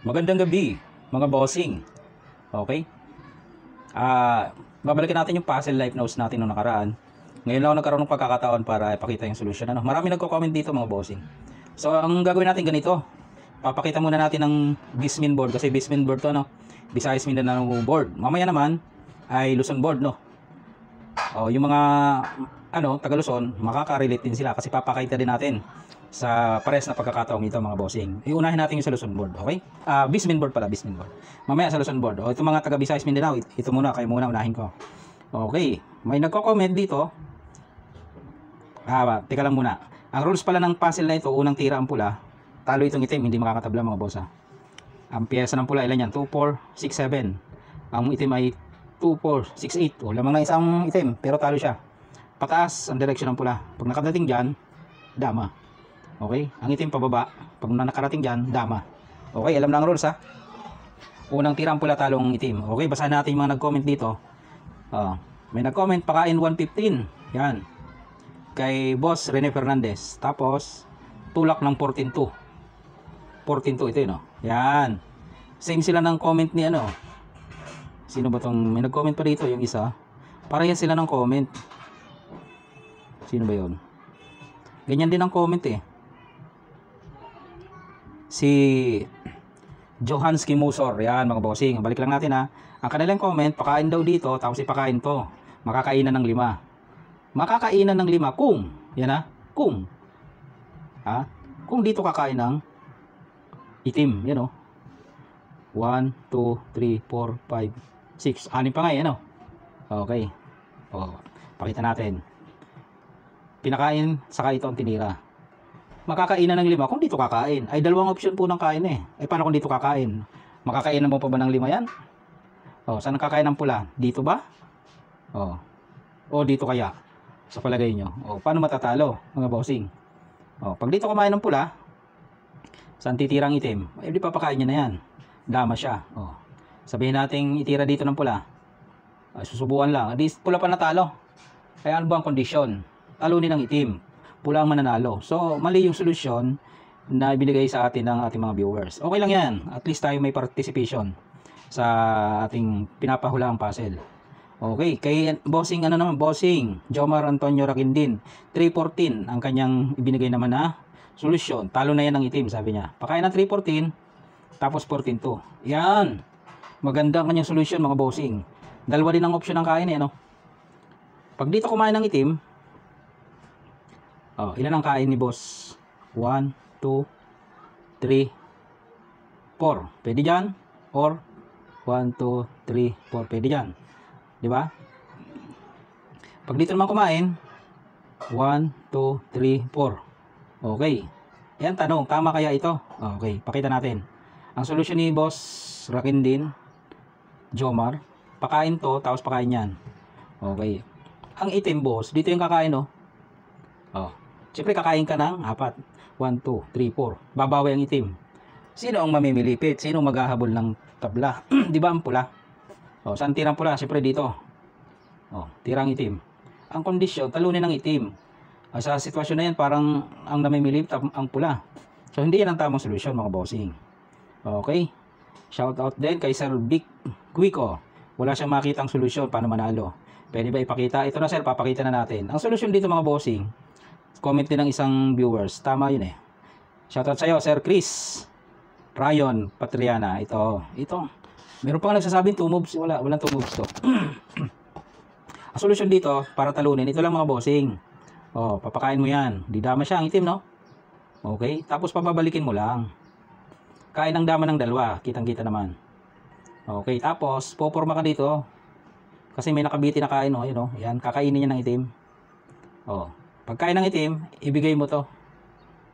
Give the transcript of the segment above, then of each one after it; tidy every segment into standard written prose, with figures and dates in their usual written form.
Magandang gabi, mga bossing. Okay? Babalikan natin yung puzzle life notes natin noong nakaraan. Ngayon lang ako nagkaroon ng pagkakataon para ipakita yung solution. Marami nagko-comment dito, mga bossing. So, ang gagawin natin ganito. Papakita muna natin ng Bismin board kasi Bismin board to, no? Visayas Mindanao board. Mamaya naman ay Luzon board, no? O, yung mga taga Luzon, makaka-relate din sila kasi papakita din natin sa pares na pagkakataong ito, mga bossing. Iunahin natin yung sa Luzon board, okay? Bismin board pala, Bismin board. Mamaya sa Luzon board. O, ito mga taga Visayas Mindanao, ito muna, kayo muna, unahin ko. Okay, may nagko-comment dito. Teka lang muna. Ang rules pala ng puzzle na ito, unang tira ang pula, talo itong itim, hindi makakatabla, mga boss, ha? Ang piyesa ng pula, ilan yan? 2, 4, 6, 7. Ang itim ay 2, 4, 6, 8. O, lamang na isang itim, pero talo siya. Pataas ang direksyon ng pula. Pag nakadating dyan, dama. Okay? Ang itim pababa. Pag nakarating dyan, dama. Okay? Alam na ang rules, ha? Unang tira ang pula, talong itim. Okay? Basahin natin yung mga nag-comment dito. May nag-comment, pakain 115. Yan. Kay Boss Rene Fernandez. Tapos, tulak ng 14-2. 14-2 ito yun, no? Yan. Same sila ng comment ni ano. Sino ba tong may nag-comment pa dito? Yung isa. Parehas sila ng comment. Sino ba yun? Ganyan din ang comment eh. Si Johanski Musor. Yan, mga bossing. Balik lang natin, ha. Ang kanilang comment, pakain daw dito, tapos ipakain to. Makakainan ng 5. Makakainan ng 5 kung, yan, ha, kung, ha, kung dito kakain ng itim, yan, o. 1, 2, 3, 4, 5, 6. 6 pa nga, yan, o. Okay. O, pakita natin. Pinakain, saka ito ang tinira. Makakainan ng 5 kung dito kakain. Ay, dalawang option po ng kain eh. Ay, paano kung dito kakain? Makakainan mo pa ba ng 5 yan? O, saan kakain ng pula? Dito ba? O dito kaya? Sa palagay nyo. O, paano matatalo, mga bossing? O, pag dito kumain ng pula, saan titirang itim? Ay, di papakain nyo na yan. Dama siya. O, sabihin natin itira dito ng pula. Ay, susubukan lang. Di pula pa natalo. Kaya ano ba ang kondisyon? Talunin ng itim. Pula ang mananalo. So, mali yung solusyon na ibinigay sa atin ng ating mga viewers. Okay lang yan. At least tayo may participation sa ating pinapahulaang puzzle. Okay, kay bossing bossing Jomar Antonio Raquindin, 314 ang kanyang ibinigay naman na solusyon. Talo na yan ng itim, sabi niya. Pakain ng 314 tapos 14-2. Yan. Maganda ang kanyang solusyon, mga bossing. Dalawa din ang option ng kain eh, no? Pag dito kumain ng itim, ilan ang kain ni boss? 1, 2, 3, 4. Pwede dyan. Or 1, 2, 3, 4. Pwede dyan. Diba? Pag dito naman kumain, 1, 2, 3, 4. Okay. Yan tanong, tama kaya ito? Okay, pakita natin. Ang solusyon ni boss Raquindin Jomar, pakain to, tapos pakain yan. Okay. Ang itim, boss, dito yung kakain, no? Siyempre kakain ka ng 4. 1, 2, 3, 4. Babawi ang itim. Sino ang mamimilipit? Sino maghahabol ng tabla? Di ba ang pula? Saan tirang pula? Siyempre dito. Tirang itim. Ang kondisyon, talunin ng itim. Sa sitwasyon na yan, parang ang namimilipit ang pula. So, hindi yan ang tamang solusyon, mga bossing. Okay? Shout out din kay Sir Vic Quico. Wala siyang makitang solusyon paano manalo. Pwede ba ipakita? Ito na, sir, papakita na natin. Ang solusyon dito, mga bossing, comment din ng isang viewers. Tama yun eh. Shoutout sa'yo, Sir Chris Ryan Patriana. Ito. Meron pa nga nagsasabing 2 moves. Walang 2 moves to. Ang solusyon dito, para talunin, ito lang, mga bossing. Papakain mo yan. Di dama siya, ang itim, no? Okay? Tapos papabalikin mo lang. Kain ng dama ng 2. Kitang-kita naman. Okay? Tapos, poporma ka dito. Kasi may nakabiti na kain, no? Yun, no? Yan, kakainin niya ng itim. Pagkain ng itim, ibigay mo to.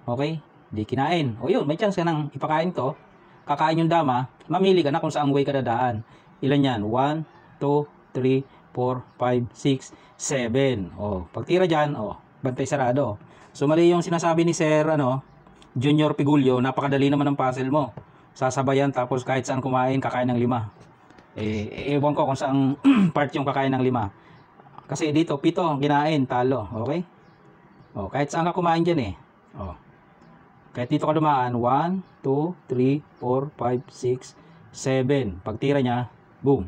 Okay? Di kinain. Yun, may chance ka nang ipakain to. Kakain yung dama, mamili ka na kung saang way ka dadaan. Ilan yan? 1, 2, 3, 4, 5, 6, 7. Pagtira dyan, bantay sarado. So, mali yung sinasabi ni Sir, Junior Pigulio, napakadali naman ng puzzle mo. Sasabayan, tapos kahit saan kumain, kakain ng 5. Ewan ko kung saang part yung kakain ng 5. Kasi dito, 7 kinain, talo. Okay? Kahit saan ka kumain dyan eh. Kahit dito ka dumaan, 1, 2, 3, 4, 5, 6, 7. Pagtira niya, boom.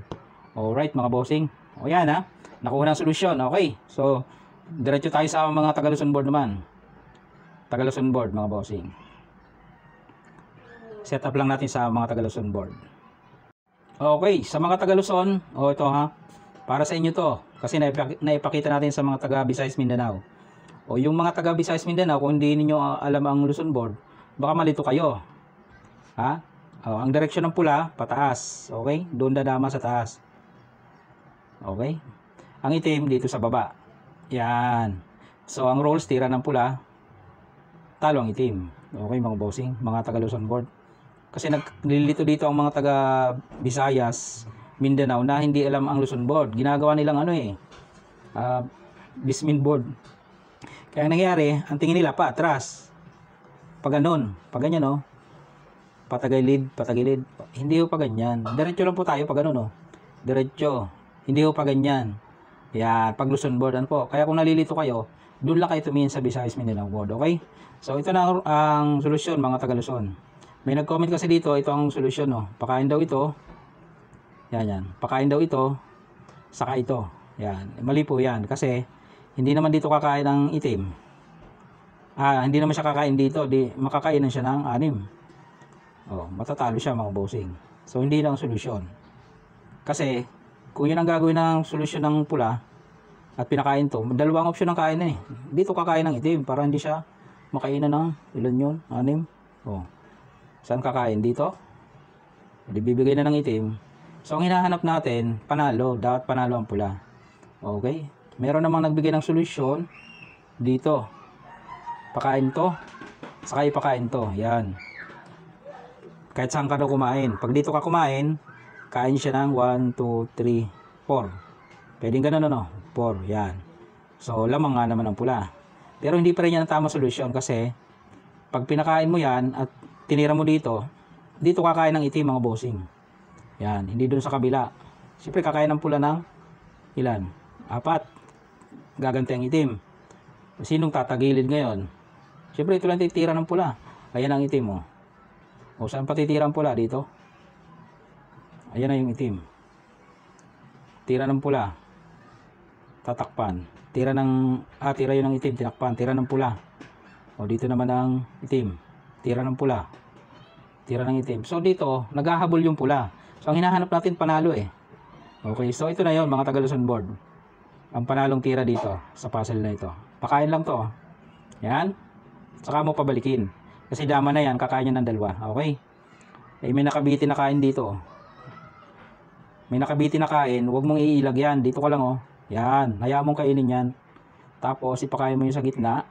Alright mga bossing. O yan ha. Nakuha ng solusyon. Okay. So, diretso tayo sa mga Taga-Luzon board naman. Taga-Luzon board mga bossing. Set up lang natin sa mga Taga-Luzon board. Okay. Sa mga Taga-Luzon, ito ha. Para sa inyo to. Kasi naipakita natin sa mga taga-Visayas Mindanao. O yung mga taga-Visayas Mindanao, kung hindi niyo alam ang Luzon board, baka malito kayo. Ha? Ang direksyon ng pula, pataas. Okay? Doon dadama sa taas. Okay? Ang itim dito sa baba. Yan. So, ang rolls, tira ng pula, talo ang itim. Okay, mga bossing, mga taga-Luzon board. Kasi naglilito dito ang mga taga-Visayas, Mindanao, na hindi alam ang Luzon board. Ginagawa nilang Bismin board. Kaya nangyari, ang tingin nila pa, atras. Pag ganun, pag ganyan, no? Patagilid, patagilid. Hindi ho pa ganyan. Diretso lang po tayo pag ganun, no? Diretso. Hindi ho pa ganyan. Yan, pag Luzon board, ano po. Kaya kung nalilito kayo, doon lang kayo tumingin sa Visayas Mindanao board, okay? So, ito na ang solusyon, mga taga-Luzon. May nag-comment kasi dito, ito ang solusyon, no? Pakain daw ito. Yan. Pakain daw ito, saka ito. Yan. Mali po yan. Kasi, hindi naman dito kakain ng itim. Hindi naman siya kakain dito. Makakainan siya ng 6. Matatalo siya mga bossing. So, hindi lang solusyon. Kasi, kung yun ang gagawin ng solusyon ng pula, at pinakain to, dalawang option ng kain Dito kakain ng itim, para hindi siya makainan ng, ilan yun? 6. Saan kakain? Dito? Bibigay na ng itim. So, ang hinahanap natin, panalo. Dapat panalo ang pula. Okay? Meron namang nagbigay ng solusyon dito. Pakain to, saka ipakain to. Yan. Kahit saan ka daw kumain. Pag dito ka kumain, kain siya ng 1, 2, 3, 4. Pwedeng ganun, 4. Yan. So, lamang nga naman ang pula. Pero hindi pa rin yan ang tamang solusyon kasi pag pinakain mo yan at tinira mo dito kakain ng itim mga bossing. Yan, hindi dun sa kabila. Siyempre kakain ng pula ng ilan? 4. Gaganti ang itim. Sinong tatagilid ngayon? Siyempre ito lang titira ng pula. Ayan ang itim mo. O saan pa titira ang pula? Dito. Ayan na yung itim. Tira ng pula. Tatakpan. Tira yun ng itim. Tinakpan. Tira ng pula. O dito naman ang itim. Tira ng pula. Tira ng itim. So dito, naghahabol yung pula. So ang hinahanap natin panalo Okay, so ito na yun mga Taga-Luzon board. Ang panalong tira dito sa puzzle na ito. Pakain lang to. Yan. Saka mo pabalikin. Kasi dama na yan, kakain yan ng 2. Okay? May nakabitin na kain dito. May nakabitin na kain, huwag mong iilag yan. Dito ka lang Yan. Hayaan mong kainin yan. Tapos ipakain mo yung sa gitna.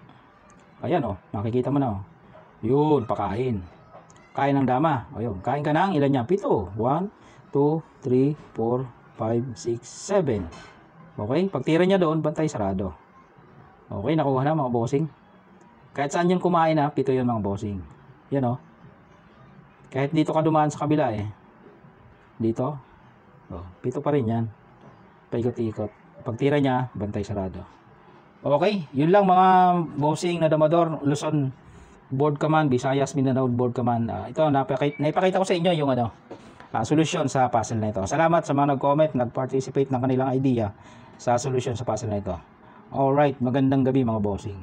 Ayan makikita mo na Yun, pakain. Kain ng dama. Ayun, kain ka ng ilan niya? 7. 1, 2, 3, 4, 5, 6, 7. Okay? Pagtira niya doon, bantay sarado. Okay, nakuha na mga bossing. Kahit saan yung kumain 7 yun mga bossing. Yan Kahit dito ka dumaan sa kabila Dito. 7 pa rin yan. Paikot-ikot. Pagtira niya, bantay sarado. Okay, yun lang mga bossing na Damador, Luzon board command, Visayas Mindanao board command. Ito, naipakita ko sa inyo yung solusyon sa puzzle na ito. Salamat sa mga nag-comment, nag-participate ng kanilang idea sa solusyon sa puzzle na ito. Alright, magandang gabi mga bossing.